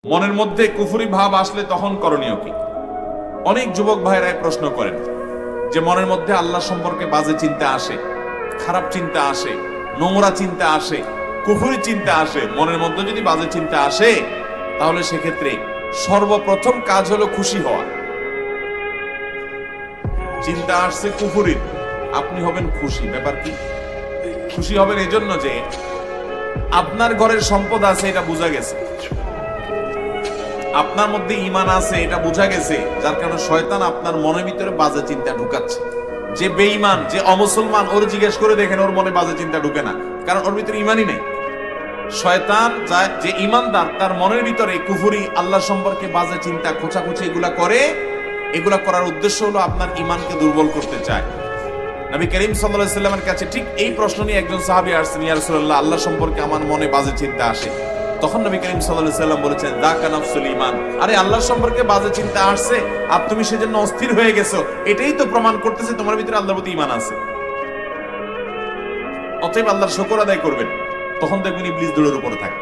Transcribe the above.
মনের মধ্যে কুফরি ভাব আসলে তখন করণীয় কি? অনেক যুবক ভাইরা প্রশ্ন করেন যে মনের মধ্যে আল্লাহ সম্পর্কে বাজে চিন্তা আসে, খারাপ চিন্তা আসে, নোংরা চিন্তা আসে, কুফরি চিন্তা আসে। মনের মধ্যে যদি বাজে চিন্তা আসে তাহলে সেক্ষেত্রে সর্বপ্রথম কাজ হলো খুশি হওয়া। চিন্তা আসছে কুফরির, আপনি হবেন খুশি। ব্যাপার কি? খুশি হবেন এই জন্য যে আপনার ঘরের সম্পদ আছে, এটা বোঝা গেছে, আপনার মধ্যে ঈমান আছে, এটা বোঝা গেছে, যার কারণে শয়তান আপনার মনের ভিতরে বাজে চিন্তা ঢুকাচ্ছে। যে বেঈমান, যে অমুসলমান, ওর জিজ্ঞেস করে দেখেন, ওর মনে বাজে চিন্তা ঢুকে না, কারণ ওর ভিতরে ঈমানই নেই। শয়তান যে ঈমানদার, তার মনের ভিতরে কুফরি, আল্লাহ সম্পর্কে বাজে চিন্তা, খোঁচাখুচি এগুলা করে। এগুলা করার উদ্দেশ্য হলো আপনার ঈমানকে দুর্বল করতে চায়। নবী করিম সাল্লাল্লাহু আলাইহি ওয়াসাল্লামের কাছে ঠিক এই প্রশ্ন নিয়ে একজন সাহাবী আসছেন, ইয়া রাসূলুল্লাহ, আল্লাহ সম্পর্কে আমার মনে বাজে চিন্তা আসে। তখন নবী করিম সাল্লাল্লাহু আলাইহি ওয়াসাল্লাম বলেছেন, যাকা নাফসুল ঈমান। আরে আল্লাহ সম্পর্কে বাজে চিন্তা আসছে আর তুমি সেজন্য অস্থির হয়ে গেছো, এটাই তো প্রমাণ করতেছে তোমার ভিতরে আল্লাহর প্রতি ঈমান আছে। অতএব আল্লাহর শুকর আদায় করবেন, তখন দেখবেন ইবলিস দূরের উপরে থাকে।